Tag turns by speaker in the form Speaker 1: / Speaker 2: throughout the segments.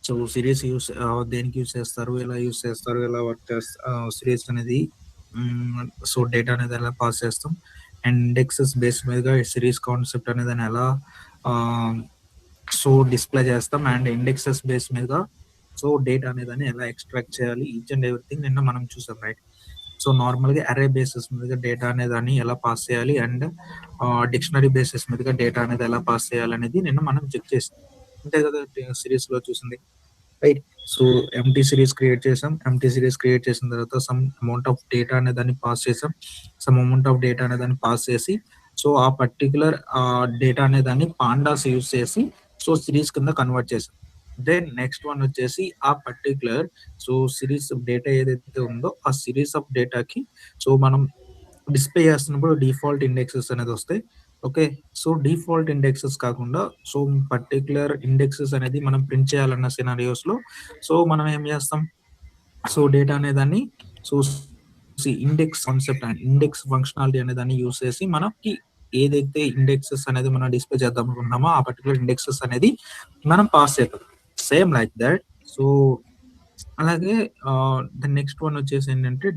Speaker 1: So series use దేనికి use చేస్తారు, ఎలా యూస్ చేస్తారు, ఎలా వర్క్ చేస్తారు సిరీస్ అనేది. సో డేటా అనేది ఎలా పాస్ చేస్తాం అండ్ ఇండెక్సెస్ బేస్ మీదుగా సిరీస్ కాన్సెప్ట్ అనేది ఎలా సో డిస్ప్లే చేస్తాం అండ్ ఇండెక్సెస్ బేస్ మీద సో డేటా అనేది ఎలా ఎక్స్ట్రాక్ట్ చేయాలి, ఈచ్ అండ్ ఎవ్రీథింగ్ నిన్న మనం చూసాం, రైట్. సో నార్మల్గా అరే బేసిస్ మీదుగా డేటా అనేది ఎలా పాస్ చేయాలి అండ్ డిక్షనరీ బేసిస్ మీదుగా డేటా అనేది ఎలా పాస్ చేయాలి అనేది నిన్న మనం చెక్ చేసాం, అంతే కదా సిరీస్ లో చూసింది, right. So empty series create చేసాం, ఎంటీ సిరీస్ క్రియేట్ చేసిన తర్వాత సమ్ అమౌంట్ ఆఫ్ డేటా అనే దాన్ని పాస్ చేసాం, సమ్ అమౌంట్ ఆఫ్ డేటా అనే దాన్ని పాస్ చేసి సో ఆ పర్టికులర్ డేటా అనే దాన్ని పాండాస్ యూస్ చేసి సో సిరీస్ కింద కన్వర్ట్ చేసాం. దెన్ నెక్స్ట్ వన్ వచ్చేసి ఆ పర్టికులర్ సో సిరీస్ డేటా ఏదైతే ఉందో ఆ సిరీస్ ఆఫ్ డేటాకి సో మనం డిస్ప్లే చేస్తున్నప్పుడు డిఫాల్ట్ ఇండెక్సెస్ అనేది వస్తాయి. ఓకే. సో డిఫాల్ట్ ఇండెక్సెస్ కాకుండా సో పర్టిక్యులర్ ఇండెక్సెస్ అనేది మనం ప్రింట్ చేయాలన్న సినారియోస్ లో సో మనం ఏం చేస్తాం, సో డేటా అనే దాన్ని so index concept and index functionality అనే దాన్ని యూస్ చేసి మనకి ఏదైతే ఇండెక్సెస్ అనేది మనం డిస్ప్లే చేద్దాం అనుకుంటున్నామో ఆ పర్టికులర్ ఇండెక్సెస్ అనేది మనం పాస్ చేద్దాం, సేమ్ లైక్ దట్. సో అలాగే ద నెక్స్ట్ వన్ వచ్చేసి ఏంటంటే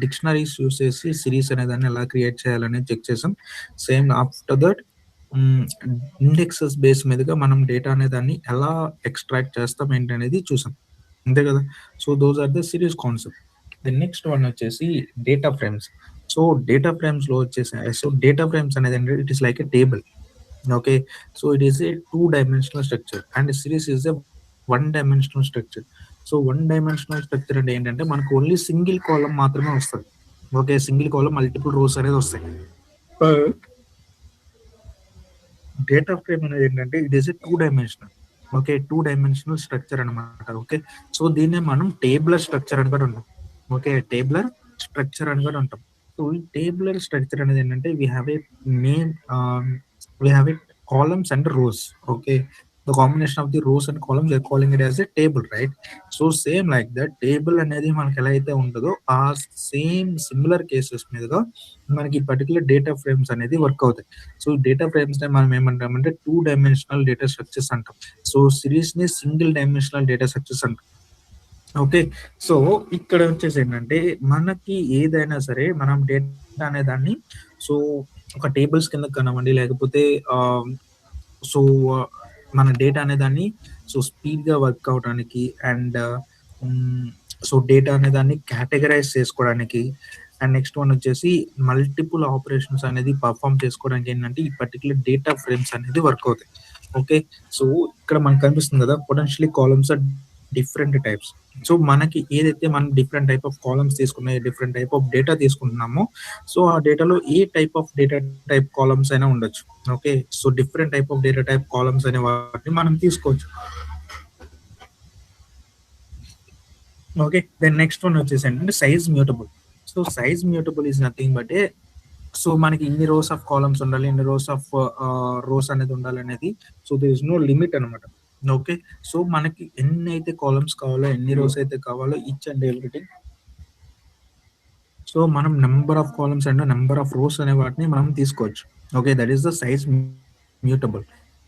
Speaker 1: డిక్షనరీస్ యూస్ చేసి సిరీస్ అనే దాన్ని ఎలా క్రియేట్ చేయాలనేది చెక్ చేసాం. Same after that indexes base మీదుగా మనం డేటా అనే దాన్ని ఎలా ఎక్స్ట్రాక్ట్ చేస్తాం ఏంటి అనేది చూసాం, అంతే కదా. So those are the series concept. The next one వచ్చేసి data frames. So data frames లో వచ్చేసి సో డేటా ఫ్రేమ్స్ అనేది ఏంటంటే it is like a table. Okay. So it is a 2-dimensional structure and series is a 1-dimensional structure. So 1-dimensional structure అంటే ఏంటంటే మనకు only single column మాత్రమే వస్తుంది. ఓకే. సింగిల్ కాలం మల్టిపుల్ రోస్ అనేది వస్తాయి. డేటా ఫ్రేమ్ అనేది ఏంటంటే it is a 2-dimensional. Okay. 2-dimensional structure అనమాట. ఓకే. సో దీన్నే మనం టేబులర్ స్ట్రక్చర్ అని కూడా ఉంటాం. ఓకే. టేబులర్ స్ట్రక్చర్ అని కూడా ఉంటాం. సో ఈ టేబులర్ స్ట్రక్చర్ అనేది ఏంటంటే we have a name, we have it columns and rows. Okay. The combination of the rows and columns, we are calling it as a table, right? So same like that table అనేది మనకి ఎలా అయితే ఉంటుందో ఆ same similar cases మీదుగా మనకి particular data frames అనేది work అవుతాయి. సో డేటా ఫ్రేమ్స్ ని మనం ఏమంటామంటే 2-dimensional డేటా స్ట్రక్చర్స్ అంటాం. సో సిరీస్ ని సింగిల్-dimensional డేటా స్ట్రక్చర్స్ అంటాం. ఓకే. సో ఇక్కడ వచ్చేసి ఏంటంటే మనకి ఏదైనా సరే మనం డేటా అనే దాన్ని సో ఒక టేబుల్స్ కింద కనవండి లేకపోతే సో మన డేటా అనే దాన్ని సో స్పీడ్ గా వర్క్ అవడానికి అండ్ సో డేటా అనే దాన్ని కేటగరైజ్ చేసుకోవడానికి అండ్ నెక్స్ట్ వన్ వచ్చేసి మల్టిపుల్ ఆపరేషన్స్ అనేది పర్ఫామ్ చేసుకోవడానికి ఏంటంటే ఈ పర్టికులర్ డేటా ఫ్రేమ్స్ అనేది వర్క్ అవుతాయి. ఓకే. సో ఇక్కడ మనకు కనిపిస్తుంది కదా potentially columns are different types. So మనకి ఏదైతే మనం డిఫరెంట్ టైప్ ఆఫ్ కాలమ్స్ తీసుకున్నాయి, డిఫరెంట్ టైప్ ఆఫ్ డేటా తీసుకుంటున్నామో సో ఆ డేటాలో ఏ type of data type columns అయినా ఉండొచ్చు. Okay. So different type of data type columns అనే వాటిని మనం తీసుకోవచ్చు. ఓకే. దెన్ నెక్స్ట్ వన్ వచ్చేసి ఏంటంటే size mutable. So size mutable is nothing but A so మనకి ఇన్ని రోస్ ఆఫ్ కాలమ్స్ ఉండాలి, ఇన్ని రోస్ ఆఫ్ రోస్ అనేది ఉండాలి అనేది so there is no limit అనమాట. ఓకే. సో మనకి ఎన్ని అయితే కాలమ్స్ కావాలో, ఎన్ని రోస్ అయితే కావాలో ఈచ్ అండ్ ఎవ్రీథింగ్ సో మనం number of columns and number of rows అనే వాటిని మనం తీసుకోవచ్చు. Okay. That is the size mutable.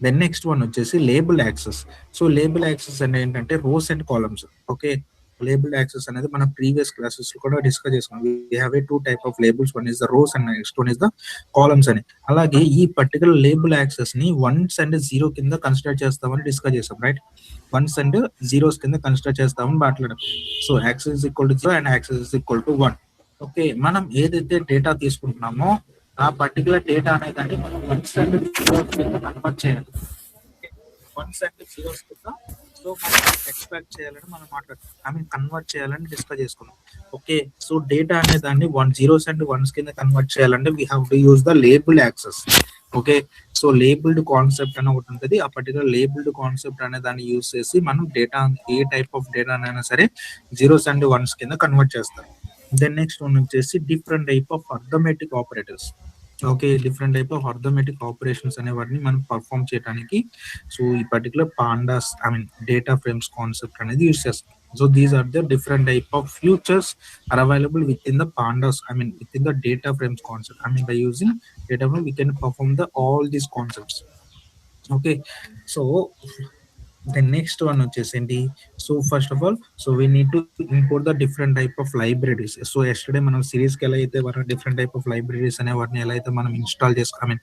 Speaker 1: Then next one వచ్చేసి label axes. So label axes అంటే ఏంటంటే rows and columns. Okay. Label axes అనేది మనం ప్రీవియస్ క్లాసెస్ లో కూడా డిస్కస్ చేసుకున్నాం. We have a 2 type of labels, one is the rows and next one is the columns అని. అలాగే ఈ పర్టికులర్ లేబుల్ యాక్సెస్ ని వన్స్ అండ్ జీరో కింద కన్సిడర్ చేస్తామని డిస్కస్ చేస్తాం, రైట్. వన్స్ అండ్ జీరోస్ కింద కన్సిడర్ చేస్తామని మాట్లాడడం. So access is equal to 0 and access is equal to 1. Okay. మనం ఏదైతే డేటా తీసుకుంటున్నామో ఆ పర్టికులర్ డేటా అనేది దాన్ని మనం వన్స్ అండ్ జీరోస్ కింద కన్వర్ట్ చేయాలి. వన్స్ అండ్ జీరోస్ కింద సో మనం ఎక్స్ట్రాక్ట్ చేయాలని మనం మాట్లాడుతున్నాం, ఐ మీన్ కన్వర్ట్ చేయాలని డిస్కస్ చేసుకున్నాం. ఓకే. సో డేటా అనే దాన్ని జీరోస్ అండ్ వన్స్ కింద కన్వర్ట్ చేయాలంటే we have to use the label access. Okay. So labelled concept అని ఒకటి ఉంటుంది. ఆ పర్టికులర్ లేబుల్డ్ కాన్సెప్ట్ అనే దాన్ని యూజ్ చేసి మనం డేటా ఏ టైప్ ఆఫ్ డేటా అయినా సరే జీరోస్ అండ్ వన్స్ కింద కన్వర్ట్ చేస్తారు. దెన్ నెక్స్ట్ వన్ వచ్చేసి different type of arithmetic operators. Okay. Different type of arithmetic operations అనే వాటిని మనం పర్ఫామ్ చేయడానికి సో ఈ particular pandas I mean data frames concept అనేది యూస్ చేస్తాం. So these are the different type of features are available within the pandas, I mean within the data frames concept. I mean by using data frame we can perform the all these concepts. Okay. So The next one వచ్చేసేంటి, so first of all so we need to import the different type of libraries. So yesterday మనం సిరీస్‌కి ఎలా అయితే మనం different type of libraries అనే వాటిని ఎలా అయితే మనం ఇన్‌స్టాల్ ఐ మీన్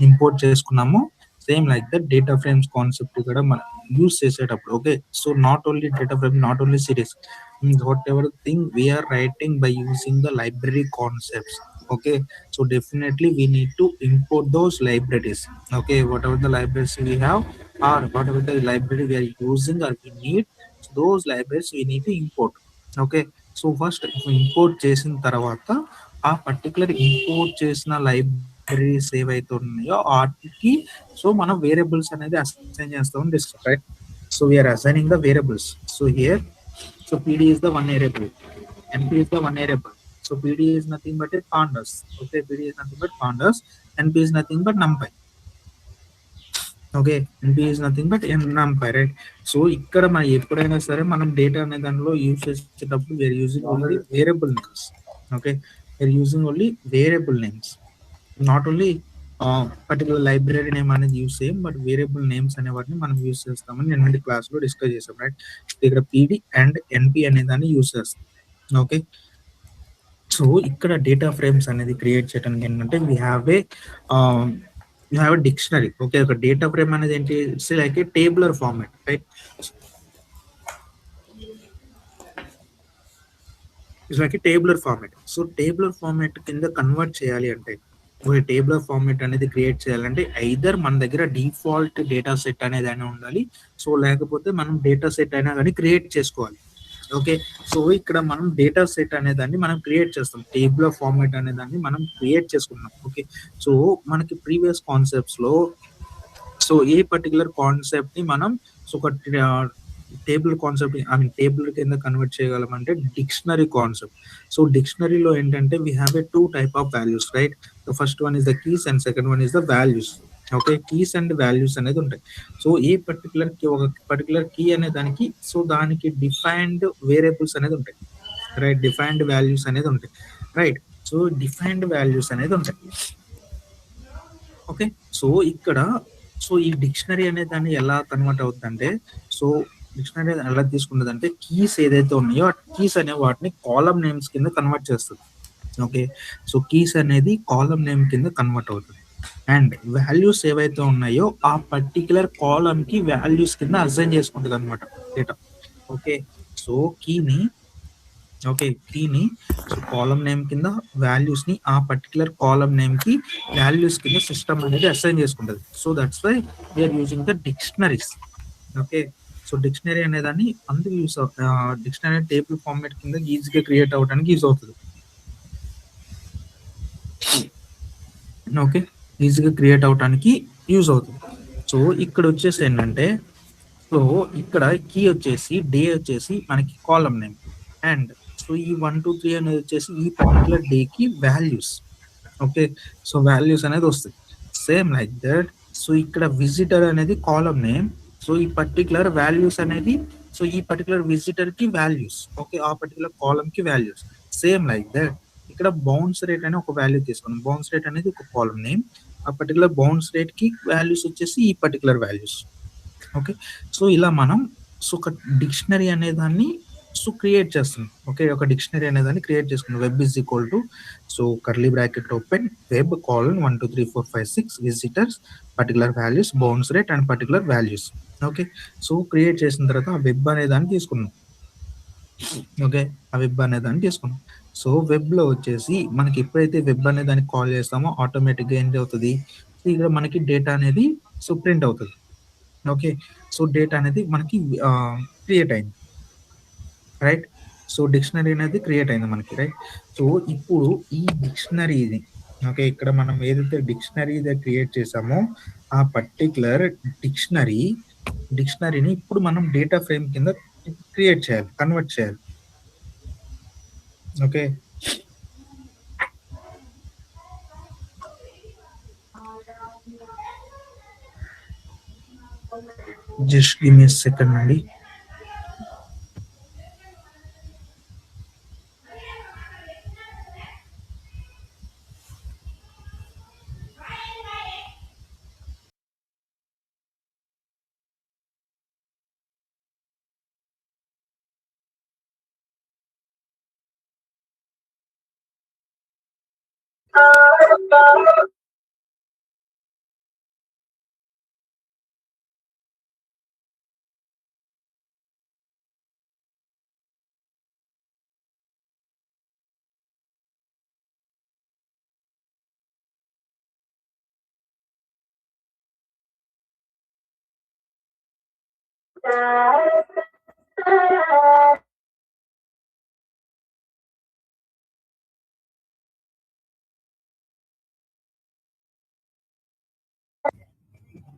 Speaker 1: ఇంపోర్ట్ చేసుకున్నామో, same like that data frames concept కూడా మనం యూజ్ చేసేటప్పుడు okay. So not only data frame, not only series, whatever thing we are writing by using the library concepts. Okay, so definitely we need to import those libraries. Okay, whatever the libraries we have or whatever the library we are using or we need, so those libraries we need to import. Okay, so first import చేసిన తర్వాత ఆ particular import చేసిన libraries ఏవైతే ఉన్నాయో వాటికి so మనం variables అనేది assign చేస్తామని discuss, right. So we're assigning the variables. So here so pd is the one variable, np is the one variable. So pd is nothing but a pandas. Okay, pd is nothing but pandas, np is nothing but numpy. Okay, NP is nothing but numpy, right. So ఇక్కడ మనం ఎప్పుడైనా సరే మనం data అనే దానిలో use చేసేటప్పుడు we're using only variable names. Okay, we're using only variable names, not only particular library name అనేది use చేయం, బట్ వేరియబుల్ నేమ్స్ అనే వాటిని మనం యూజ్ చేస్తామని నిన్నటి క్లాస్లో డిస్కస్ చేసాం, రైట్. ఇక్కడ పీడి అండ్ ఎన్పి అనే దాన్ని యూజ్ చేస్తాం. ఓకే, సో ఇక్కడ డేటా ఫ్రేమ్స్ అనేది క్రియేట్ చేయడానికి ఏంటంటే we have a dictionary. Okay, ఒక డేటా ఫ్రేమ్ అనేది ఏంటి, it's like A tabular format, right. It's like A tabular format. So tabular format కింద కన్వర్ట్ చేయాలి అంటే, ఒక టేబులర్ ఫార్మాట్ అనేది క్రియేట్ చేయాలంటే ఐదర్ మన దగ్గర డిఫాల్ట్ డేటా సెట్ అనేది అయినా ఉండాలి, సో లేకపోతే మనం డేటా సెట్ అయినా కానీ క్రియేట్ చేసుకోవాలి. ఓకే, సో ఇక్కడ మనం డేటా సెట్ అనే దాన్ని మనం క్రియేట్ చేస్తాం, టేబుల్ ఆఫ్ ఫార్మాట్ అనే దాన్ని మనం క్రియేట్ చేసుకున్నాం. ఓకే, సో మనకి ప్రీవియస్ కాన్సెప్ట్స్ లో సో ఏ పర్టికులర్ కాన్సెప్ట్ ని మనం సో ఒక table concept I mean table కింద కన్వర్ట్ చేయగలమంటే డిక్షనరీ కాన్సెప్ట్. సో డిక్షనరీలో ఏంటంటే we have a two type of values, right. The first one is the keys and second one is the values. Okay, keys and values అనేది ఉంటాయి. So ఏ particular key, ఒక particular key అనే దానికి so దానికి defined variables అనేది ఉంటాయి, right. Defined values అనేది ఉంటాయి, రైట్. సో డిఫైన్డ్ వాల్యూస్ అనేది ఉంటాయి. ఓకే, సో ఇక్కడ సో ఈ డిక్షనరీ అనే దాన్ని ఎలా కన్వర్ట్ అవుతుందంటే, సో డిక్షనరీ ఎలా తీసుకున్నదంటే కీస్ ఏదైతే ఉన్నాయో ఆ కీస్ అనే వాటిని కాలం నేమ్స్ కింద కన్వర్ట్ చేస్తుంది. ఓకే, సో కీస్ అనేది కాలం నేమ్ కింద కన్వర్ట్ అవుతుంది అండ్ వాల్యూస్ ఏవైతే ఉన్నాయో ఆ పర్టికులర్ కాలం కి వాల్యూస్ కింద అసైన్ చేసుకుంటుంది అనమాట డేటా. ఓకే, సో కీని ఓకే కీని సో కాలం నేమ్ కింద వాల్యూస్ ని ఆ పర్టికులర్ కాలం నేమ్ కి వాల్యూస్ కింద సిస్టమ్ అనేది అసైన్ చేసుకుంటది. So that's why we're using the dictionaries. Okay, so dictionary అనేదాన్ని అందుకు యూస్ డిక్షనరీ టేబుల్ ఫార్మాట్ కింద ఈజీగా క్రియేట్ అవ్వడానికి యూజ్ అవుతుంది. ఓకే, ఈజీగా క్రియేట్ అవడానికి యూజ్ అవుతుంది. సో ఇక్కడ వచ్చేసి ఏంటంటే సో ఇక్కడ కీ వచ్చేసి డే వచ్చేసి మనకి కాలం నేమ్ అండ్ సో ఈ 1 2 3 అనేది వచ్చేసి ఈ పర్టికులర్ డే కి వాల్యూస్. ఓకే, సో వాల్యూస్ అనేది వస్తాయి సేమ్ లైక్ దట్. సో ఇక్కడ విజిటర్ అనేది కాలం నేమ్, సో ఈ పర్టికులర్ వాల్యూస్ అనేది సో ఈ పర్టికులర్ విజిటర్ కి వాల్యూస్. ఓకే, ఆ పర్టికులర్ కాలం కి వాల్యూస్ సేమ్ లైక్ దట్. ఇక్కడ బౌన్స్ రేట్ అనే ఒక వాల్యూ తీసుకున్నాం, బౌన్స్ రేట్ అనేది ఒక కాలం నేమ్, ఆ పర్టికులర్ బౌన్స్ రేట్ కి వాల్యూస్ వచ్చేసి ఈ పర్టికులర్ వాల్యూస్. ఓకే, సో ఇలా మనం సో ఒక డిక్షనరీ అనే దాన్ని సో క్రియేట్ చేస్తున్నాం. ఓకే, ఒక డిక్షనరీ అనే దాన్ని క్రియేట్ చేసుకున్నాం. Web is equal to so curly bracket open web colon 1 2 3 4 5 6 visitors particular values bounce rate and particular values. Okay, so create చేసిన తర్వాత ఆ వెబ్ అనే దాన్ని తీసుకున్నాం. ఓకే, ఆ వెబ్ అనే దాన్ని తీసుకున్నాం. సో వెబ్ లో వచ్చేసి మనకి ఎప్పుడైతే వెబ్ అనే దాన్ని కాల్ చేస్తామో ఆటోమేటిక్గా ఏంటి అవుతుంది, ఇక్కడ మనకి డేటా అనేది సో ప్రింట్ అవుతుంది. ఓకే, సో డేటా అనేది మనకి క్రియేట్ అయింది, రైట్. సో డిక్షనరీ అనేది క్రియేట్ అయింది మనకి, రైట్. సో ఇప్పుడు ఈ డిక్షనరీని ఓకే ఇక్కడ మనం ఏదైతే డిక్షనరీ క్రియేట్ చేసామో ఆ పర్టికులర్ డిక్షనరీని ఇప్పుడు మనం డేటా ఫ్రేమ్ కింద క్రియేట్ చేయాలి, కన్వర్ట్ చేయాలి. Okay, just give me second అండి.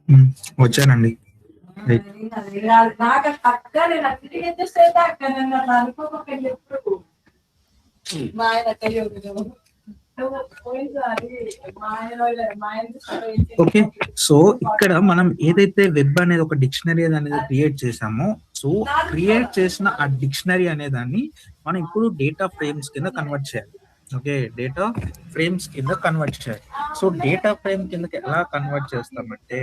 Speaker 1: హ్మ్. వచ్చానండి. రైట్. ఓకే. సో, ఇక్కడ మనం ఏదైతే వెబ్ అనేది ఒక డిక్షనరీ అనేది క్రియేట్ చేసామో, సో, క్రియేట్ చేసిన ఆ డిక్షనరీ అనే దాన్ని మనం ఇప్పుడు డేటా ఫ్రేమ్స్ కింద కన్వర్ట్ చేయాలి. ఓకే. డేటా ఫ్రేమ్స్ కింద కన్వర్ట్ చేయాలి. సో, డేటా ఫ్రేమ్ కిందకి ఎలా కన్వర్ట్ చేస్తామంటే,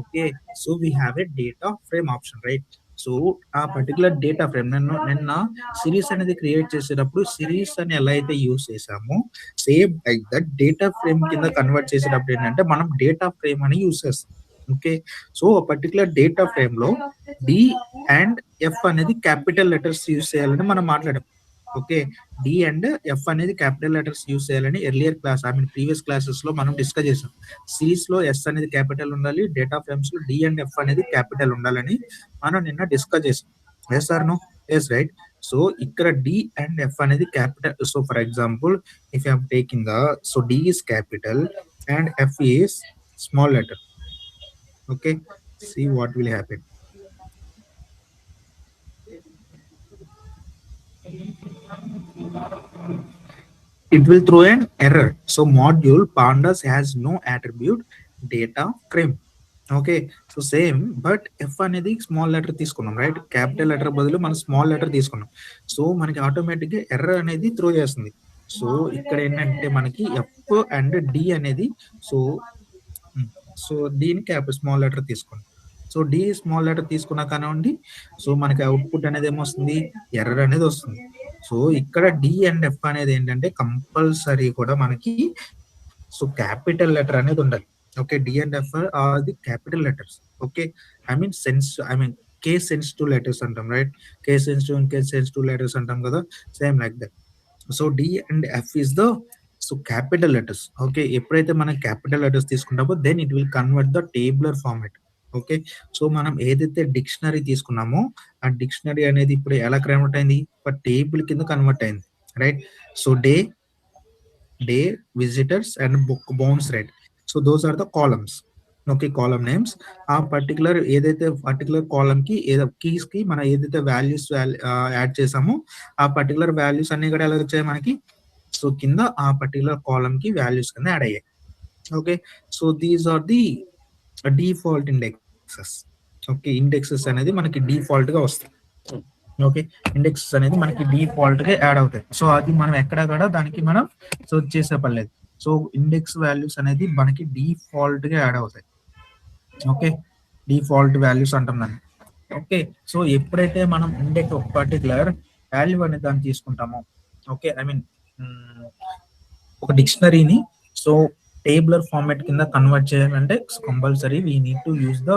Speaker 1: okay. So, we have a data frame option right. So, ఆ పర్టిక్యులర్ డేటా ఫ్రేమ్ నిన్న సిరీస్ అనేది క్రియేట్ చేసేటప్పుడు సిరీస్ అని ఎలా అయితే యూజ్ చేసామో, same like that data frame కింద కన్వర్ట్ చేసేటప్పుడు ఏంటంటే మనం డేటా ఫ్రేమ్ అని యూజ్ చేస్తాం. Okay. So particular data frame లో డి అండ్ ఎఫ్ అనేది క్యాపిటల్ లెటర్స్ యూజ్ చేయాలని మనం మాట్లాడాం. ఓకే. డి అండ్ ఎఫ్ అనేది క్యాపిటల్ లెటర్స్ యూజ్ చేయాలని earlier class I mean previous classes లో మనం డిస్కస్ చేసాం. సిరీస్ లో ఎస్ అనేది క్యాపిటల్ ఉండాలి, డేటా ఫ్రేమ్స్ లో డి అండ్ ఎఫ్ అనేది క్యాపిటల్ ఉండాలని మనం నిన్న డిస్కస్ చేసాం. Yes or no? Yes right. So ఇక్కడ డి అండ్ ఎఫ్ అనేది capital. So for example if I'm taking the so D is capital and F is small letter. Okay, see what will happen. It will throw an error. So module pandas has no attribute data frame. Okay. So same but F అనేది small letter తీసుకున్నాం right. Capital letter బదులు మనం small letter తీసుకున్నాం. So మనకి ఆటోమేటిక్గా error అనేది throw చేస్తుంది. So ఇక్కడ ఏంటంటే మనకి ఎఫ్ అండ్ డి అనేది సో సో దీని క్యాప్ స్మాల్ లెటర్ తీసుకోండి. సో డి స్మాల్ లెటర్ తీసుకున్నా కానివ్వండి, సో మనకి అవుట్పుట్ అనేది ఏమొస్తుంది, ఎర్రర్ అనేది వస్తుంది. సో ఇక్కడ డి అండ్ ఎఫ్ అనేది ఏంటంటే కంపల్సరీ కూడా మనకి సో క్యాపిటల్ లెటర్ అనేది ఉండాలి. Okay. D and F are the capital letters. Okay. I mean case sensitive letters అంటాం right. Case sensitive and case sensitive letters అంటాం కదా, same like that. So D and F is the so capital letters. Okay. ఎప్పుడైతే మనం capital letters తీసుకుంటామో then it will convert the tabular format. Okay. So మనం ఏదైతే dictionary తీసుకున్నామో ఆ dictionary అనేది ఇప్పుడు ఎలా కన్వర్ట్ అయింది, ఒక టేబుల్ కింద కన్వర్ట్ అయింది right. So day, visitors and book bounce rate. So those are the columns. Okay. Column names. ఆ పర్టికులర్ ఏదైతే పర్టికులర్ కాలమ్ కి ఏదో కీస్ కి మనం ఏదైతే వాల్యూస్ యాడ్ చేసామో ఆ పర్టికులర్ వాల్యూస్ అన్ని కూడా ఎలా వచ్చాయి మనకి, సో కింద ఆ పర్టికులర్ కాలమ్ కి వాల్యూస్ కింద యాడ్ అయ్యాయి. Okay. So these are the default indexes. Okay. Indexes అనేది మనకి డిఫాల్ట్ గా వస్తాయి. ఓకే. ఇండెక్స్ అనేది మనకి డిఫాల్ట్ గా యాడ్ అవుతాయి. సో అది మనం ఎక్కడ కూడా దానికి మనం సో చేసే పర్లేదు. సో ఇండెక్స్ వాల్యూస్ అనేది మనకి డిఫాల్ట్ గా యాడ్ అవుతాయి. ఓకే. డిఫాల్ట్ వాల్యూస్ అంటాం దాన్ని. ఓకే. సో ఎప్పుడైతే మనం ఇండెక్స్ ఒక పర్టికులర్ వాల్యూ అనేది దాన్ని తీసుకుంటామో, ఓకే ఐ మీన్ ఒక డిక్షనరీని సో టేబులర్ ఫార్మాట్ కింద కన్వర్ట్ చేయాలంటే compulsory we need to use the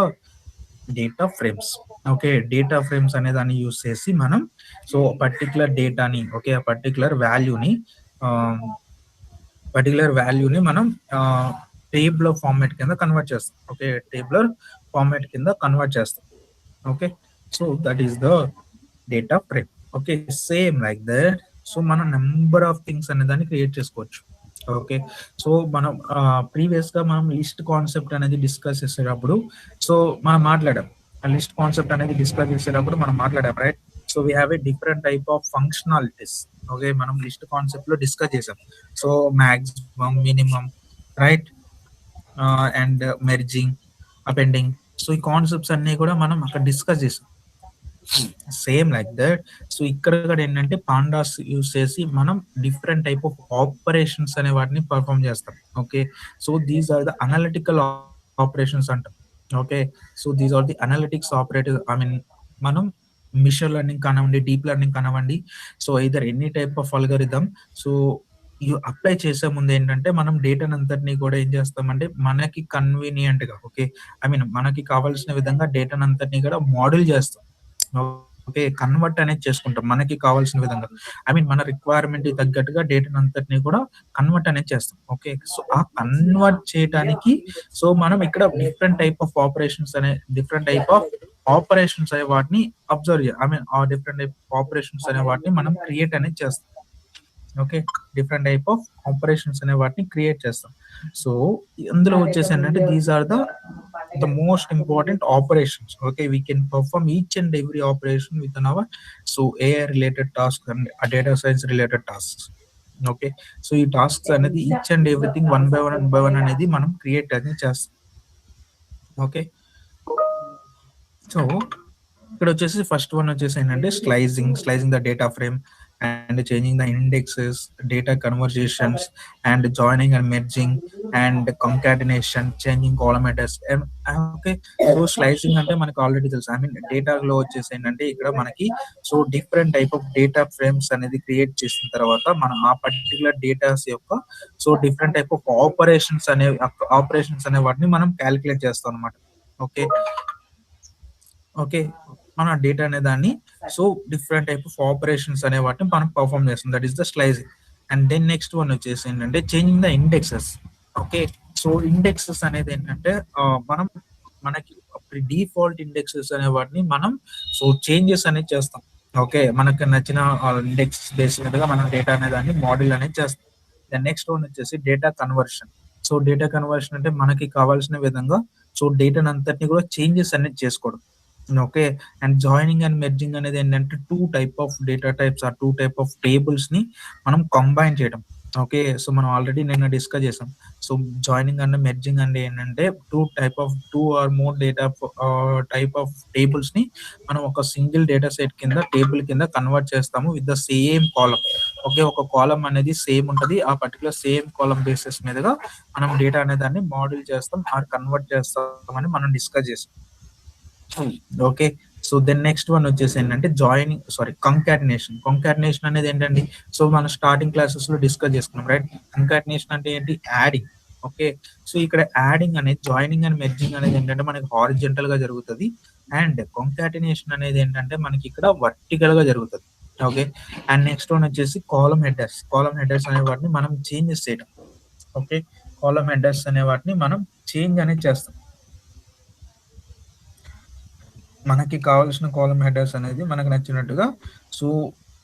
Speaker 1: data frames. Okay. Data frames అనే దాన్ని యూజ్ చేసి మనం సో పర్టికులర్ డేటాని ఓకే ఆ పర్టికులర్ వాల్యూని మనం టేబులర్ ఫార్మాట్ కింద కన్వర్ట్ చేస్తాం. ఓకే. టేబులర్ ఫార్మాట్ కింద కన్వర్ట్ చేస్తాం. Okay. So that is the data frame. Okay. Same like that. So మనం నెంబర్ ఆఫ్ థింగ్స్ అనే దాన్ని క్రియేట్ చేసుకోవచ్చు. ఓకే. సో మనం ప్రీవియస్ గా మనం లిస్ట్ కాన్సెప్ట్ అనేది డిస్కస్ చేసేటప్పుడు సో మనం మాట్లాడాం. ఆ లిస్ట్ కాన్సెప్ట్ అనేది డిస్కస్ చేసేటప్పుడు మనం మాట్లాడాం right. So we have a different type of functionalities. Okay. మనం లిస్ట్ కాన్సెప్ట్ లో డిస్కస్ చేసాం. So maximum, minimum right, and merging, appending. So ఈ కాన్సెప్ట్స్ అన్ని కూడా మనం అక్కడ డిస్కస్ చేసాం. Same like that. సో ఇక్కడ కూడా ఏంటంటే పాండాస్ యూస్ చేసి మనం డిఫరెంట్ టైప్ ఆఫ్ ఆపరేషన్స్ అనే వాటిని పర్ఫామ్ చేస్తాం. Okay. So these are the analytical operations అంటాం. Okay. So these are the analytics operator I mean మనం మిషన్ లెర్నింగ్ కానివ్వండి, డీప్ లెర్నింగ్ కానివ్వండి, so either any type of algorithm so apply చేసే ముందు ఏంటంటే మనం డేటాను అంతటిని కూడా ఏం చేస్తామంటే మనకి కన్వీనియంట్‌గా ఓకే. ఐ మీన్ మనకి కావాల్సిన విధంగా డేటాను అంతటిని కూడా మోడల్ చేస్తాం. ఓకే. కన్వర్ట్ అనేది చేసుకుంటాం మనకి కావాల్సిన విధంగా. ఐ మీన్ మన రిక్వైర్మెంట్‌కి తగ్గట్టుగా డేటాను అంతటిని కూడా కన్వర్ట్ అనేది చేస్తాం. ఓకే. సో, ఆ కన్వర్ట్ చేయటానికి మనం ఇక్కడ డిఫరెంట్ టైప్ ఆఫ్ ఆపరేషన్స్ అనే వాటిని అబ్జర్వ్ ఐ మీన్ ఆ డిఫరెంట్ టైప్ ఆఫ్ ఆపరేషన్స్ అనే వాటిని మనం క్రియేట్ అనేది చేస్తాం. Okay. Different type of operations అనే వాటిని క్రియేట్ చేస్తాం. సో, ఇందులో వచ్చేసి ఏంటంటే these are the most important operations. Okay. We can perform each and every operation within our AI related task and data science related tasks. Okay. So, ఈ tasks అనేది each and everything one by one అనేది మనం create అనేది చేస్తాం. Okay. So, ఇక్కడొచ్చేసి first one వచ్చేసి ఏంటంటే slicing the data frame and changing the indexes, data conversions and joining and merging and concatenation, changing column headers. Okay. So, slicing అంటే మనకు already తెలుసు. ఐ మీన్ డేటాలో వచ్చేసి ఏంటంటే ఇక్కడ మనకి different type of data frames అనేది క్రియేట్ చేసిన తర్వాత మనం ఆ పర్టికులర్ డేటాస్ యొక్క డిఫరెంట్ టైప్ ఆఫ్ ఆపరేషన్స్ అనే వాటిని మనం క్యాలిక్యులేట్ చేస్తాం అనమాట. ఓకే. ఓకే. మన డేటా అనే దాన్ని డిఫరెంట్ టైప్ ఆఫ్ ఆపరేషన్స్ అనే వాటిని మనం పర్ఫార్మ్ చేస్తాం. That is the slicing. And then next one వచ్చేసి ఏంటంటే changing the indexes. Okay. So, indexes అనేది ఏంటంటే మనం మనకి డిఫాల్ట్ ఇండెక్సెస్ అనే వాటిని మనం చేంజెస్ అనేది చేస్తాం. ఓకే. మనకు నచ్చిన ఇండెక్స్ బేస్ మీదగా మనం డేటా అనే దాన్ని మోడల్ అనేది చేస్తాం. దెన్ నెక్స్ట్ వన్ వచ్చేసి డేటా కన్వర్షన్. డేటా కన్వర్షన్ అంటే మనకి కావాల్సిన విధంగా డేటాను అంతటిని కూడా చేంజెస్ అనేది చేసుకోవడం. Okay. And joining and merging అనేది ఏంటంటే 2 type of data types or 2 type of టేబుల్స్‌ని మనం కంబైన్ చేయడం. ఓకే. సో, మనం ఆల్రెడీ నిన్న డిస్కస్ చేసాం. జాయినింగ్ అండ్ మెర్జింగ్ అంటే ఏంటంటే 2 ఆర్ మోర్ టైప్ ఆఫ్ టేబుల్స్‌ని మనం ఒక సింగిల్ డేటా సెట్ కింద టేబుల్ కింద కన్వర్ట్ చేస్తాము with the same column. Okay. ఒక కాలమ్ అనేది సేమ్ ఉంటది. ఆ పర్టిక్యులర్ సేమ్ కాలమ్ బేసిస్ మీదగా మనం డేటా అనే దాన్ని మోడల్ చేస్తాం ఆర్ కన్వర్ట్ చేస్తామని మనం డిస్కస్ చేసాం. Okay. So, then next one వచ్చేసి ఏంటంటే కంకాటినేషన్. కంకాటినేషన్ అనేది ఏంటండి? మనం స్టార్టింగ్ క్లాసెస్‌లో డిస్కస్ చేసుకున్నాం రైట్? కంకాటినేషన్ అంటే ఏంటి? యాడింగ్. ఓకే. సో, ఇక్కడ యాడింగ్ అనేది జాయినింగ్ అండ్ మెర్జింగ్ అనేది ఏంటంటే మనకి హారిజాంటల్‌గా జరుగుతది. అండ్ కంకాటినేషన్ అనేది ఏంటంటే మనకి ఇక్కడ వర్టికల్‌గా జరుగుతది. ఓకే. అండ్ నెక్స్ట్ వన్ వచ్చేసి కాలమ్ హెడర్స్. కాలమ్ హెడర్స్ అనే వాటిని మనం చేంజెస్ చేయడం. ఓకే. కాలమ్ హెడర్స్ అనే వాటిని మనం చేంజ్ అనేది చేస్తాం. మనకి కావాల్సిన కాలమ్ హెడర్స్ అనేది మనకు నచ్చినట్టుగా సో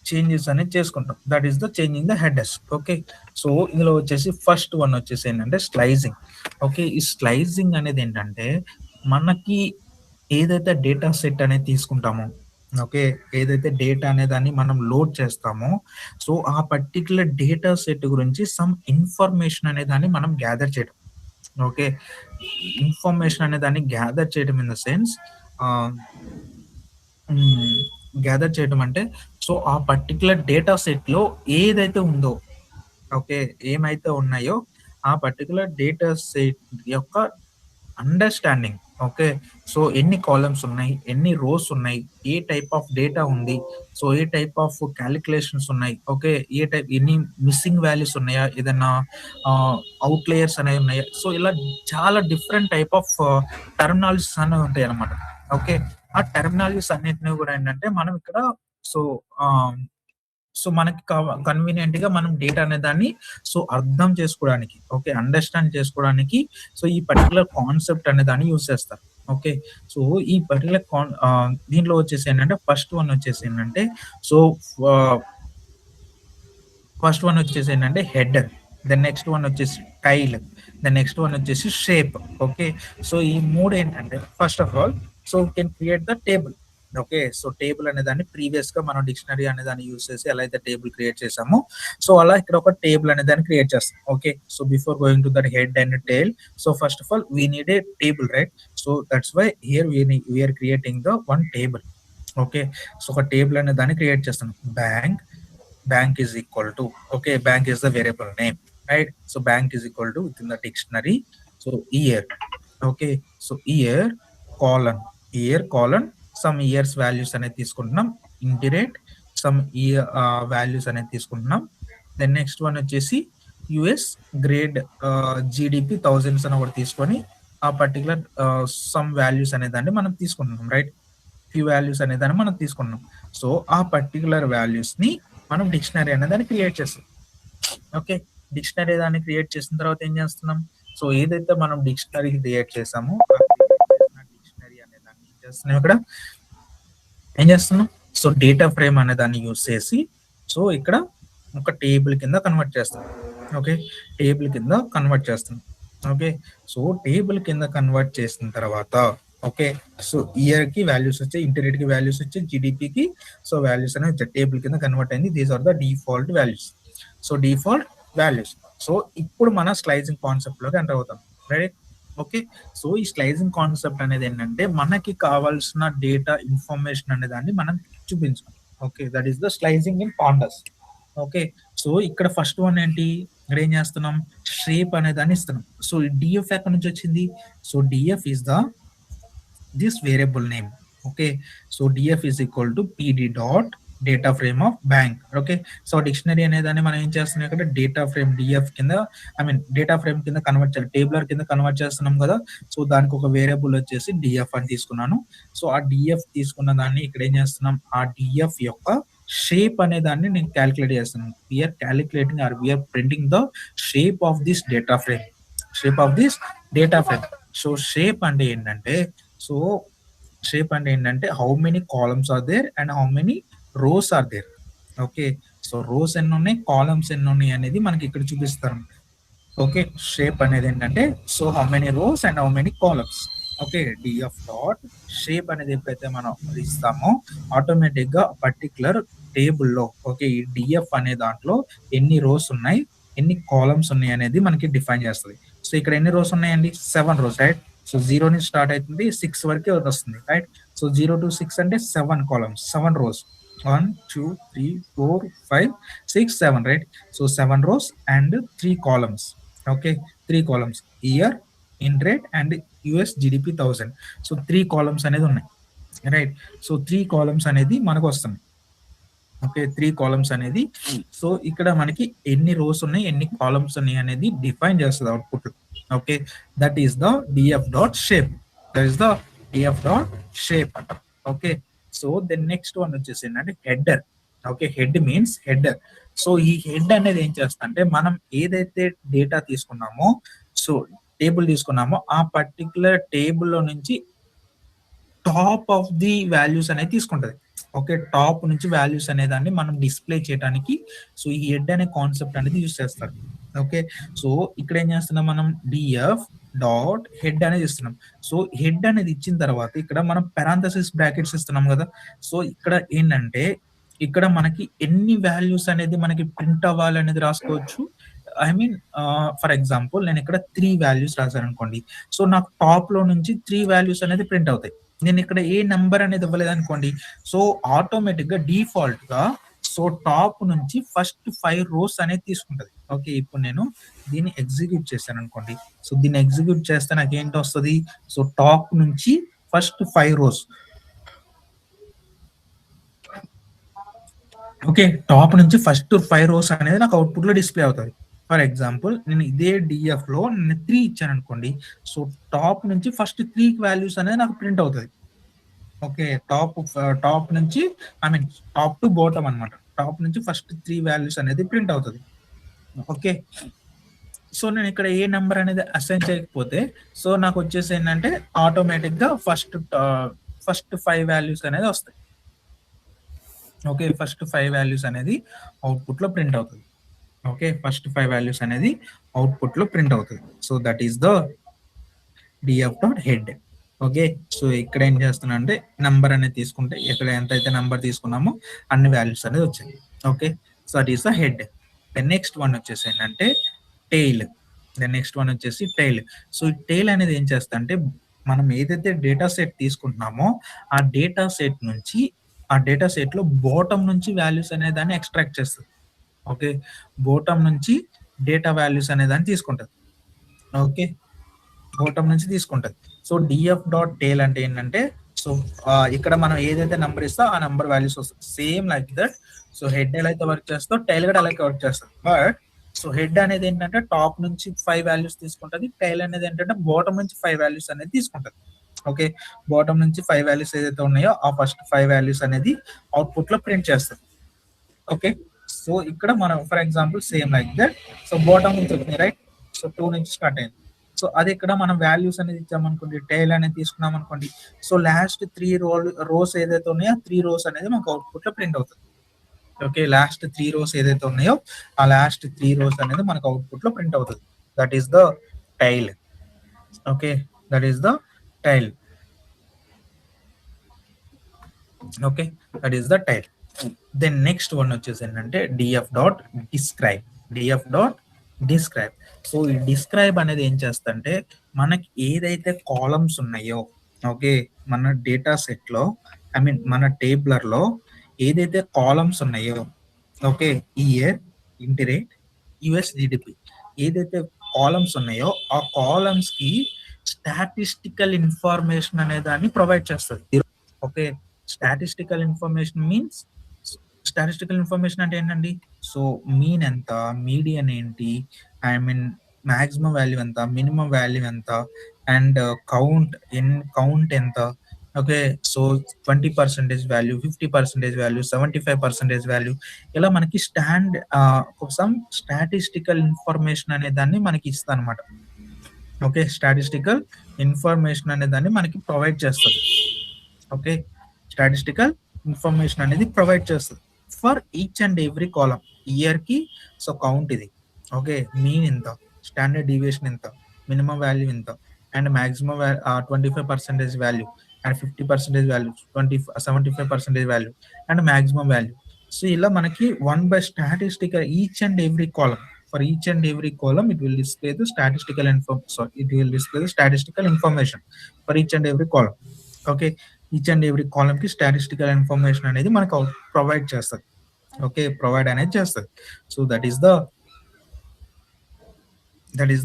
Speaker 1: చేంజెస్ అనేది చేసుకుంటాం. That is the changing the headers. Okay. So, ఇందులో వచ్చేసి ఫస్ట్ వన్ వచ్చేసి ఏంటంటే స్లైజింగ్. ఓకే. ఈ స్లైజింగ్ అనేది ఏంటంటే మనకి ఏదైతే డేటా సెట్ అనేది తీసుకుంటామో ఓకే. ఏదైతే డేటా అనే దాన్ని మనం లోడ్ చేస్తామో ఆ పర్టిక్యులర్ డేటా సెట్ గురించి సమ్ ఇన్ఫర్మేషన్ అనే దాన్ని మనం గ్యాదర్ చేయడం. ఓకే. ఇన్ఫర్మేషన్ అనే దాన్ని గ్యాదర్ చేయడం ఇన్ ద సెన్స్ ఆహ్, హ్మ్. గ్యాదర్ చేయడం అంటే ఆ పర్టిక్యులర్ డేటా సెట్‌లో ఏదైతే ఉందో ఓకే. ఏమైతే ఉన్నాయో ఆ పర్టిక్యులర్ డేటా సెట్ యొక్క అండర్‌స్టాండింగ్. ఓకే. ఎన్ని కాలమ్స్ ఉన్నాయి? ఎన్ని రోస్ ఉన్నాయి? ఏ టైప్ ఆఫ్ డేటా ఉంది? ఏ టైప్ ఆఫ్ కాలిక్యులేషన్స్ ఉన్నాయి? ఓకే. ఎన్ని మిస్సింగ్ వాల్యూస్ ఉన్నాయా? ఏదన్నా ఆహ్, ఔట్‌లయర్స్ అనేవి ఉన్నాయా? ఇలా చాలా డిఫరెంట్ టైప్ ఆఫ్ టెర్మినాలజీస్ అనేవి ఉంటాయన్నమాట. ఓకే. ఆ టెర్మినాలజీస్ అన్నిటిని కూడా ఏంటంటే మనం ఇక్కడ సో, ఆహ్ మనకి కన్వీనియంట్‌గా మనం డేటా అనే దాన్ని అర్థం చేసుకోవడానికి, ఓకే. అండర్‌స్టాండ్ చేసుకోవడానికి ఈ పర్టిక్యులర్ కాన్సెప్ట్ అనే దాన్ని యూజ్ చేస్తారు. ఓకే. సో, ఈ పర్టిక్యులర్ దీంట్లో వచ్చేసి ఏంటంటే ఫస్ట్ వన్ వచ్చేసి ఏంటంటే సో, ఆహ్, ఫస్ట్ వన్ వచ్చేసి ఏంటంటే హెడర్. దెన్ నెక్స్ట్ వన్ వచ్చేసి టైల్. దెన్ నెక్స్ట్ వన్ వచ్చేసి షేప్. ఓకే. ఈ 3 ఏంటంటే first of all we can create the table. Okay. Table అనే దాన్ని ప్రీవియస్‌గా మనం డిక్షనరీ అనే దాన్ని యూజ్ చేసి ఎలా అయితే టేబుల్ క్రియేట్ చేసామో అలా ఇక్కడ ఒక టేబుల్ అనే దాన్ని క్రియేట్ చేస్తాం. Okay. Before going to that head and tail first of all we need a table right? That's why here we are creating the one table. Okay. ఒక టేబుల్ అనే దాన్ని క్రియేట్ చేస్తాం. bank is equal to okay, bank is the variable name, right? Bank is equal to within the dictionary year. Okay. Year colon some years values అనేది తీసుకుంటున్నాం. Integrate some year values అనేది తీసుకుంటున్నాం. Then next one వచ్చేసి US grade GDP thousands అని ఒకటి తీసుకొని ఆ particular some values అనే దాన్ని మనం తీసుకుంటున్నాం, రైట్? ఫ్యూ వాల్యూస్ అనే దాన్ని మనం తీసుకున్నాం. సో ఆ పర్టికులర్ వాల్యూస్ ని మనం డిక్షనరీ అనే దాన్ని క్రియేట్ చేస్తాం. ఓకే, డిక్షనరీ దాన్ని క్రియేట్ చేసిన తర్వాత ఏం చేస్తున్నాం? సో ఏదైతే మనం డిక్షనరీ క్రియేట్ చేసామో డిక్షనరీ అనే దాన్ని ఏం చేస్తున్నాం, ఇక్కడ ఏం చేస్తున్నాం? సో డేటా ఫ్రేమ్ అనే దాన్ని యూజ్ చేసి సో ఇక్కడ ఒక టేబుల్ కింద కన్వర్ట్ చేస్తాం. ఓకే, టేబుల్ కింద కన్వర్ట్ చేస్తాం. ఓకే, సో టేబుల్ కింద కన్వర్ట్ చేసిన తర్వాత ఓకే, సో ఇయర్ కి వాల్యూస్ వచ్చాయి, ఇంటర్నెట్ కి వాల్యూస్ వచ్చాయి, జీడిపికి సో వాల్యూస్ అనేవి వచ్చాయి, టేబుల్ కింద కన్వర్ట్ అయింది. These are the default values. So default values. So ఇప్పుడు మన స్లైసింగ్ కాన్సెప్ట్ లోకి ఎంటర్ అవుతాం, రైట్? ఓకే, సో ఈ స్లైసింగ్ కాన్సెప్ట్ అనేది ఏంటంటే మనకి కావాల్సిన డేటా ఇన్ఫర్మేషన్ అనే దాన్ని మనం చూపించాం. Okay, that is the slicing in pandas. Okay, so ఇక్కడ ఫస్ట్ వన్ ఏంటి, ఇక్కడ ఏం చేస్తున్నాం? షేప్ అనే దాన్ని ఇస్తున్నాం. సో డిఎఫ్ ఎక్కడి నుంచి వచ్చింది? So DF is the this variable name. Okay, so df is equal to pd dot data frame of bank. Okay, so dictionary అనే దాన్ని మనం ఏం చేస్తున్నాం, ఇక్కడ డేటా ఫ్రేమ్ df కింద డేటా ఫ్రేమ్ కింద కన్వర్ట్ చేయాలి, టేబులర్ కింద కన్వర్ట్ చేస్తున్నాం కదా. సో దానికి ఒక వేరియబుల్ వచ్చేసి df అని తీసుకున్నాను. సో ఆ df తీసుకున్న దాన్ని ఇక్కడ ఏం చేస్తున్నాం, ఆ df యొక్క షేప్ అనే దాన్ని నేను క్యాలిక్యులేట్ చేస్తున్నాను. We're calculating or we're printing the shape of this data frame, shape of this data frame. So shape అంటే ఏంటంటే, సో షేప్ అంటే ఏంటంటే how many columns are there and how many rows are there. Okay, so rows ఎన్ని ఉన్నాయి, columns ఎన్ని ఉన్నాయి అనేది మనకి ఇక్కడ చూపిస్తారు. ఓకే, షేప్ అనేది ఏంటంటే so how many rows and how many columns. Okay, DF dot shape అనేది ఎప్పుడైతే మనం ఇస్తామో ఆటోమేటిక్ గా పర్టికులర్ టేబుల్లో ఓకే ఈ డిఎఫ్ అనే దాంట్లో ఎన్ని రోస్ ఉన్నాయి, ఎన్ని కాలమ్స్ ఉన్నాయి అనేది మనకి డిఫైన్ చేస్తుంది. సో ఇక్కడ ఎన్ని రోస్ ఉన్నాయండి? 7 రోస్, రైట్? సో 0 నుంచి స్టార్ట్ అవుతుంది, 6 వరకే వస్తుంది, రైట్? సో 0 to 6 అంటే 7 columns, 7 rows. 1 2 3 4 5 6 7, right? So 7 rows and 3 columns. Okay, 3 columns year, in rate and US GDP 1000. So 3 columns అనేది ఉన్నాయి, రైట్? సో 3 కాలమ్స్ అనేది మనకు వస్తుంది. ఓకే, 3 కాలమ్స్ అనేది సో ఇక్కడ మనకి ఎన్ని రోస్ ఉన్నాయి, ఎన్ని కాలమ్స్ ఉన్నాయి అనేది డిఫైన్ చేస్తుంది output. Okay, that is the DF dot shape, that is the DF dot shape. Okay, so then next one వచ్చేసి ఏంటంటే header. Okay, head means header. So ఈ హెడ్ అనేది ఏం చేస్తా అంటే మనం ఏదైతే డేటా తీసుకున్నామో, సో టేబుల్ తీసుకున్నామో ఆ పర్టికులర్ టేబుల్లో నుంచి టాప్ ఆఫ్ ది వాల్యూస్ అనేది తీసుకుంటది. ఓకే, టాప్ నుంచి వాల్యూస్ అనే దాన్ని మనం డిస్ప్లే చేయడానికి సో ఈ హెడ్ అనే కాన్సెప్ట్ అనేది యూస్ చేస్తారు. ఓకే, సో ఇక్కడ ఏం చేస్తున్నాం, మనం డిఎఫ్ డాట్ హెడ్ అనేది ఇస్తున్నాం. సో హెడ్ అనేది ఇచ్చిన తర్వాత ఇక్కడ మనం పారాంథసిస్ బ్రాకెట్స్ ఇస్తున్నాం కదా. సో ఇక్కడ ఏంటంటే ఇక్కడ మనకి ఎన్ని వాల్యూస్ అనేది మనకి ప్రింట్ అవ్వాలి అనేది రాసుకోవచ్చు. ఐ మీన్ ఫర్ ఎగ్జాంపుల్ నేను ఇక్కడ 3 వాల్యూస్ రాశాను అనుకోండి. సో నాకు టాప్ లో నుంచి 3 వాల్యూస్ అనేది ప్రింట్ అవుతాయి. నేను ఇక్కడ ఏ నెంబర్ అనేది ఇవ్వలేదు అనుకోండి, సో ఆటోమేటిక్ గా డిఫాల్ట్ గా సో టాప్ నుంచి ఫస్ట్ 5 రోస్ అనేది తీసుకుంటది. ఓకే, ఇప్పుడు నేను దీన్ని ఎగ్జిక్యూట్ చేశాను అనుకోండి. సో దీన్ని ఎగ్జిక్యూట్ చేస్తే నాకు ఏంటి వస్తుంది, సో టాప్ నుంచి ఫస్ట్ 5 రోస్. ఓకే, టాప్ నుంచి ఫస్ట్ 5 రోస్ అనేది నాకు అవుట్పుట్ లో డిస్ప్లే అవుతుంది. ఫర్ ఎగ్జాంపుల్ నేను ఇదే డిఎఫ్ లో నేను 3 ఇచ్చాను అనుకోండి. సో టాప్ నుంచి ఫస్ట్ 3 వాల్యూస్ అనేది నాకు ప్రింట్ అవుతుంది. ఓకే, టాప్ నుంచి I mean top to bottom అనమాట. టాప్ నుంచి ఫస్ట్ 3 వాల్యూస్ అనేది ప్రింట్ అవుతుంది. ఓకే, సో నేను ఇక్కడ ఏ నెంబర్ అనేది అసైన్ చేయకపోతే సో నాకు వచ్చేసి ఏంటంటే ఆటోమేటిక్ గా ఫస్ట్ 5 వాల్యూస్ అనేది వస్తాయి. ఓకే, ఫస్ట్ 5 వాల్యూస్ అనేది అవుట్పుట్ లో ప్రింట్ అవుతుంది. ఓకే, ఫస్ట్ 5 వాల్యూస్ అనేది అవుట్పుట్ లో ప్రింట్ అవుతుంది. So that is the DF dot head. Okay, so ఇక్కడ ఏం చేస్తున్నా అంటే నంబర్ అనేది తీసుకుంటే ఇక్కడ ఎంత అయితే నంబర్ తీసుకున్నామో అన్ని వాల్యూస్ అనేది వచ్చాయి. Okay, so that is the head. Next one వచ్చేసి ఏంటంటే టెయిల్. నెక్స్ట్ వన్ వచ్చేసి టెయిల్. సో ఈ టెయిల్ అనేది ఏం చేస్తా అంటే మనం ఏదైతే డేటా సెట్ తీసుకుంటున్నామో ఆ డేటా సెట్ నుంచి ఆ డేటా సెట్ లో బాటమ్ నుంచి వాల్యూస్ అనే దాన్ని ఎక్స్ట్రాక్ట్ చేస్తుంది. ఓకే, బాటమ్ నుంచి డేటా వాల్యూస్ అనే దాన్ని తీసుకుంటది. ఓకే, బాటమ్ నుంచి తీసుకుంటది. సో డిఎఫ్ డాట్ టెయిల్ అంటే ఏంటంటే సో ఇక్కడ మనం ఏదైతే నంబర్ ఇస్తా ఆ నంబర్ వాల్యూస్ వస్తాయి same like that. So head ఎలా అయితే వర్క్ చేస్తో టైల్ కూడా అలాగే వర్క్ చేస్తుంది. బట్ సో హెడ్ అనేది ఏంటంటే టాప్ నుంచి 5 వాల్యూస్ తీసుకుంటది, టైల్ అనేది ఏంటంటే బాటమ్ నుంచి 5 వాల్యూస్ అనేది తీసుకుంటది. ఓకే, బాటమ్ నుంచి 5 వాల్యూస్ ఏదైతే ఉన్నాయో ఆ ఫస్ట్ 5 వాల్యూస్ అనేది అవుట్పుట్ లో ప్రింట్ చేస్తుంది. ఓకే, సో ఇక్కడ మనం for example same like that. So bottom నుంచి వచ్చింది రైట్, సో 2 నుంచి స్టార్ట్ అయింది. సో అది ఇక్కడ మనం వాల్యూస్ అనేది ఇచ్చామనుకోండి, టైల్ అనేది తీసుకున్నాం అనుకోండి, సో లాస్ట్ 3 రోస్ ఏదైతే ఉన్నాయో 3 రోస్ అనేది మనకు అవుట్పుట్ లో ప్రింట్ అవుతుంది. ఓకే, లాస్ట్ 3 రోస్ ఏదైతే ఉన్నాయో ఆ లాస్ట్ 3 రోస్ అనేది మనకు అవుట్పుట్ లో ప్రింట్ అవుతుంది. That is the tail. Okay, that is the tail. Okay, that is the tail. Then next one వచ్చేసి ఏంటంటే DF dot describe. DF dot describe. So ఈ డిస్క్రైబ్ అనేది ఏం చేస్తంటే మనకి ఏదైతే కాలమ్స్ ఉన్నాయో, ఓకే, మన డేటా సెట్ లో ఐ మీన్ మన టేబులర్ లో ఏదైతే కాలమ్స్ ఉన్నాయో, okay, year, int rate, US GDP, ఏదైతే కాలమ్స్ ఉన్నాయో ఆ కాలమ్స్ కి స్టాటిస్టికల్ ఇన్ఫర్మేషన్ అనే దాన్ని ప్రొవైడ్ చేస్తుంది. Okay, statistical information means, statistical information అంటే ఏంటండి? సో మీన్ ఎంత, మీడియన్ ఏంటి, ఐ మీన్ మాక్సిమం వాల్యూ ఎంత, మినిమం వాల్యూ ఎంత, అండ్ కౌంట్ ఎంత. Okay, so 20% value, 50% value, 75% value, ఇలా మనకి సమ్ స్టాటిస్టికల్ ఇన్ఫర్మేషన్ అనే దాన్ని మనకి ఇస్తా అనమాట. ఓకే, స్టాటిస్టికల్ ఇన్ఫర్మేషన్ అనే దాన్ని మనకి ప్రొవైడ్ చేస్తుంది. ఓకే, స్టాటిస్టికల్ ఇన్ఫర్మేషన్ అనేది ప్రొవైడ్ చేస్తుంది for each and every column. Year కి సో కౌంట్ ఇది, ఓకే, మీన్ ఎంత, స్టాండర్డ్ డీవియేషన్ ఎంత, మినిమం వాల్యూ ఎంత, and maximum 25% value, and 50% value, 75% value, and maximum value. So ఇలా మనకి one by statistical each and every column, for each and every column it will display the statistical information for each and every column. Okay, each and every column కి statistical information అనేది మనకు provide చేస్తుంది. Okay, provide అనేది చేస్తుంది. So that is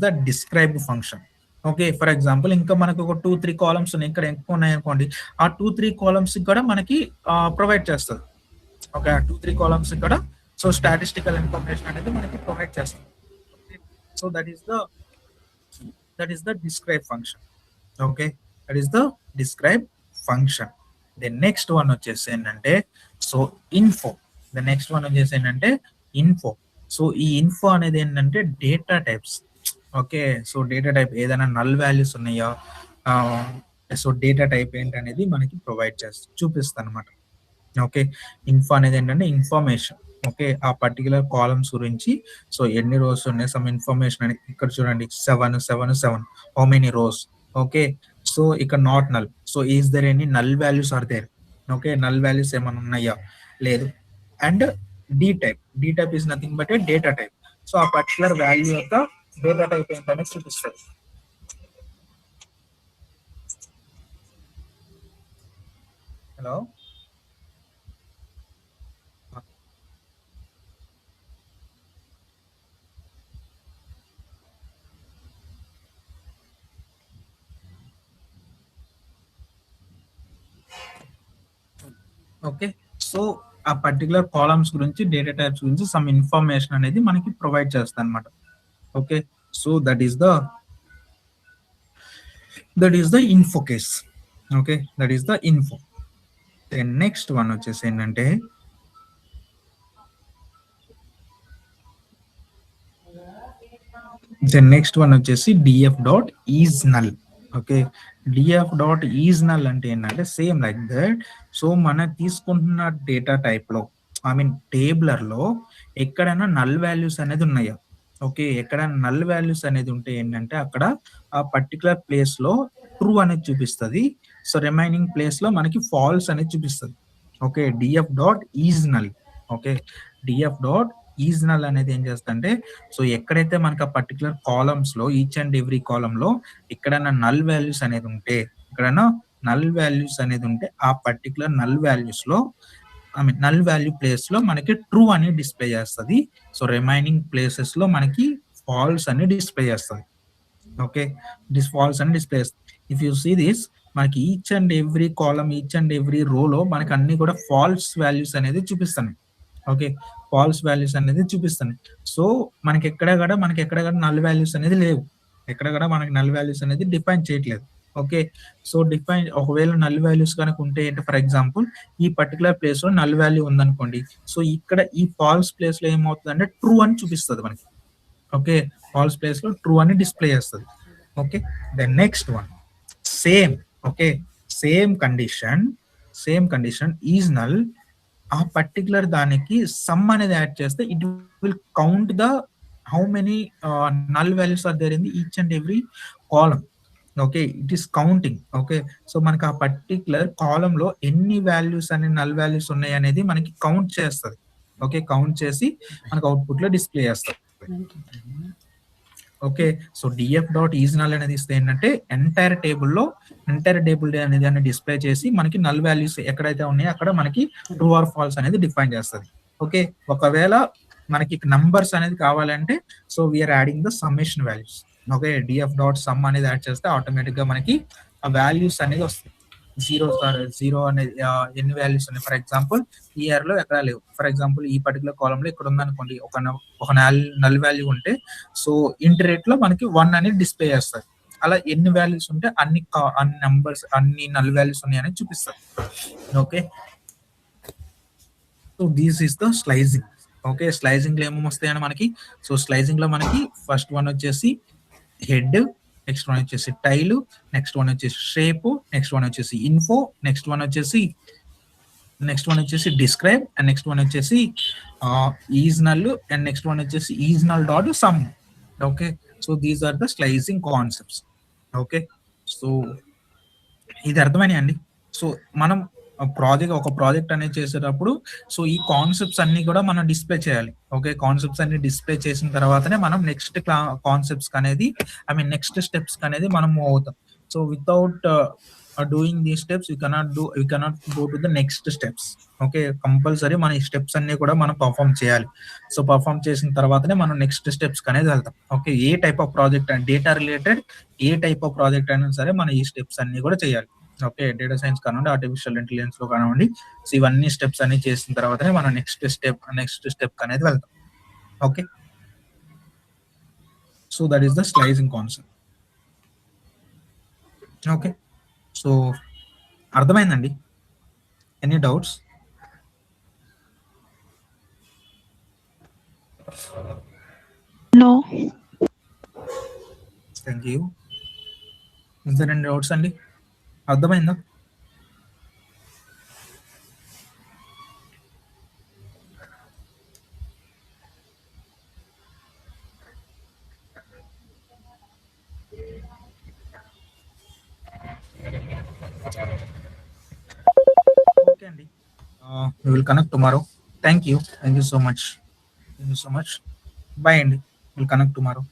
Speaker 1: the describe function. Okay, for example ఇంకా మనకు ఒక 2-3 columns ఉన్నాయి, ఇక్కడ ఎక్కువ ఉన్నాయి అనుకోండి, ఆ 2-3 కాలమ్స్ కూడా మనకి ప్రొవైడ్ చేస్తుంది. ఓకే, ఆ 2-3 కాలమ్స్ కూడా సో స్టాటిస్టికల్ ఇన్ఫర్మేషన్ అనేది మనకి ప్రొవైడ్ చేస్తుంది. So that is the describe function. Okay, that is the describe function. Then next one వచ్చేసి ఏంటంటే so info. The next one వచ్చేసి ఏంటంటే ఇన్ఫో. సో ఈ ఇన్ఫో అనేది ఏంటంటే data types. Okay, so data type ఏదైనా నల్ వాల్యూస్ ఉన్నాయా, so data type ఏంటనేది మనకి ప్రొవైడ్ చూపిస్తాను అనమాట. ఓకే, ఇన్ఫో అనేది ఏంటంటే ఇన్ఫర్మేషన్. ఓకే, ఆ పర్టికులర్ కాలమ్స్ గురించి, సో ఎన్ని రోస్ ఉన్నాయి, సమ్ ఇన్ఫర్మేషన్ అనేది ఇక్కడ చూడండి 7 how many rows. Okay, so ఇక్కడ not null, so is there any null values are there. Okay, null values ఏమైనా ఉన్నాయా, లేదు. And D type is nothing but a data type. So ఆ particular value యొక్క data type ఏంటనేది చూపిస్తుంది. Hello, okay, so ఆ particular columns గురించి, data types గురించి సమ్ ఇన్ఫర్మేషన్ అనేది మనకి ప్రొవైడ్ చేస్తాయి అనమాట. Okay, so that is the info case. Okay, that is the info. Next one వచ్చేసి ఏంటంటే నెక్స్ట్ వన్ వచ్చేసి DF dot is null. Okay, DF dot is null అంటే ఏంటంటే సేమ్ లైక్ దట్. సో మనం తీసుకుంటున్న డేటా టైప్ లో, I mean tabular లో ఎక్కడైనా నల్ వాల్యూస్ అనేది ఉన్నాయా, ఓకే, ఎక్కడైనా నల్ వాల్యూస్ అనేది ఉంటే ఏంటంటే అక్కడ ఆ పర్టికులర్ ప్లేస్ లో ట్రూ అనేది చూపిస్తుంది. సో రిమైనింగ్ ప్లేస్ లో మనకి ఫాల్స్ అనేది చూపిస్తుంది. Okay, DF dot is null. Okay, DF dot is null అనేది ఏం చేస్తుందంటే సో ఎక్కడైతే మనకు ఆ పర్టికులర్ కాలమ్స్ లో ఈచ్ అండ్ ఎవ్రీ కాలమ్ లో ఎక్కడైనా నల్ వాల్యూస్ అనేది ఉంటే, ఎక్కడైనా నల్ వాల్యూస్ అనేది ఉంటే ఆ పర్టికులర్ నల్ వాల్యూస్ లో, I mean null value place లో మనకి ట్రూ అని డిస్ప్లే చేస్తుంది. సో రిమైనింగ్ ప్లేసెస్ లో మనకి ఫాల్స్ అని డిస్ప్లే చేస్తుంది. ఓకే, దిస్ ఫాల్స్ అని display. If you see this, మనకి each and every column, each and every రోలో మనకి అన్ని కూడా ఫాల్స్ వాల్యూస్ అనేది చూపిస్తున్నాయి. ఓకే, ఫాల్స్ వాల్యూస్ అనేది చూపిస్తున్నాయి. సో మనకి ఎక్కడ కూడా నల్ వాల్యూస్ అనేది లేవు. ఎక్కడ కూడా మనకి నల్ వాల్యూస్ అనేది డిఫైన్ చేయట్లేదు. ఓకే, సో డిఫైన్ ఒకవేళ నల్ వాల్యూస్ కనుక ఉంటే ఏంటి, ఫర్ ఎగ్జాంపుల్ ఈ పర్టికులర్ ప్లేస్ లో నల్ వాల్యూ ఉందనుకోండి, సో ఇక్కడ ఈ ఫాల్స్ ప్లేస్ లో ఏమవుతుందంటే ట్రూ అని చూపిస్తుంది మనకి. ఓకే, ఫాల్స్ ప్లేస్ లో ట్రూ అని డిస్ప్లే చేస్తుంది. Okay, the next one same. Okay, same condition is null. ఆ పర్టికులర్ దానికి సమ్ అనేది యాడ్ చేస్తే it will count the how many null values are there in the each and every column. Okay, it is counting. Okay, so మనకి ఆ పర్టికులర్ column లో ఎన్ని values అనే నల్ వాల్యూస్ ఉన్నాయి అనేది మనకి కౌంట్ చేస్తుంది. ఓకే, కౌంట్ చేసి మనకి అవుట్పుట్ లో డిస్ప్లే చేస్తుంది. Okay, so DF dot is null అనేది ఇస్తే ఏంటంటే ఎంటైర్ టేబుల్ అనేది డిస్ప్లే చేసి మనకి నల్ వాల్యూస్ ఎక్కడైతే ఉన్నాయో అక్కడ మనకి ట్రూ ఆర్ ఫాల్స్ అనేది డిఫైన్ చేస్తుంది. ఓకే, ఒకవేళ మనకి నంబర్స్ అనేది కావాలంటే so we are adding the summation values. Okay, DF dot sum అనేది యాడ్ చేస్తే ఆటోమేటిక్ గా మనకి ఆ వాల్యూస్ అనేది వస్తాయి. జీరో అనేది ఎన్ని వాల్యూస్ ఉన్నాయి, ఫర్ ఎగ్జాంపుల్ ఈ ఇయర్ లో ఎక్కడ లేవు. ఫర్ ఎగ్జాంపుల్ ఈ పర్టికులర్ కాలమ్ లో ఇక్కడ ఉందనుకోండి ఒక నల్ వాల్యూ ఉంటే సో ఇంటరేట్ లో మనకి 1 అనేది డిస్ప్లే చేస్తారు. అలా ఎన్ని వాల్యూస్ ఉంటే అన్ని నంబర్స్ అన్ని నల్ వాల్యూస్ ఉన్నాయని చూపిస్తారు. Okay, so this is the slicing. Okay, slicing లో ఏమేమి వస్తాయని మనకి, సో స్లైజింగ్ లో మనకి ఫస్ట్ వన్ వచ్చేసి హెడ్, నెక్స్ట్ వన్ వచ్చేసి టైల్, నెక్స్ట్ వన్ వచ్చేసి షేప్, నెక్స్ట్ వన్ వచ్చేసి ఇన్ఫో, నెక్స్ట్ వన్ వచ్చేసి డిస్క్రైబ్, అండ్ నెక్స్ట్ వన్ వచ్చేసి is null, and next one వచ్చేసి is null dot sum. Okay, so these are the slicing concepts. Okay, so ఇది అర్థమైనాయి అండి. So మనం ఒక ప్రాజెక్ట్ అనేది చేసేటప్పుడు సో ఈ కాన్సెప్ట్స్ అన్ని కూడా మనం డిస్ప్లే చేయాలి. ఓకే, కాన్సెప్ట్స్ అన్ని డిస్ప్లే చేసిన తర్వాతనే మనం నెక్స్ట్ కాన్సెప్ట్స్ అనేది నెక్స్ట్ స్టెప్స్ అనేది మనం మూవ్ అవుతాం. So without doing these steps you cannot go to the next steps. Okay, compulsory మన ఈ స్టెప్స్ అన్ని కూడా మనం పర్ఫామ్ చేయాలి. సో పర్ఫామ్ చేసిన తర్వాతనే మనం నెక్స్ట్ స్టెప్స్ అనేది వెళ్తాం. Okay, A type of project data related A type of project అయినా సరే మనం ఈ స్టెప్స్ అన్ని కూడా చేయాలి. ఓకే, డేటా సైన్స్ కానివ్వండి, ఆర్టిఫిషియల్ ఇంటెలిజెన్స్ లో కానివ్వండి, సో ఇవన్నీ స్టెప్స్ అన్ని చేసిన తర్వాతనే మనం నెక్స్ట్ స్టెప్ అనేది వెళ్తాం. Okay, so that is the slicing concept. Okay, so అర్థమైందండి? Any doubts?
Speaker 2: No.
Speaker 1: Thank you. ఇంకా రెండు డౌట్స్ అండి, అర్థమైందా? ఓకే అండి, we will connect tomorrow. Thank you so much. Bye అండి, we'll connect tomorrow.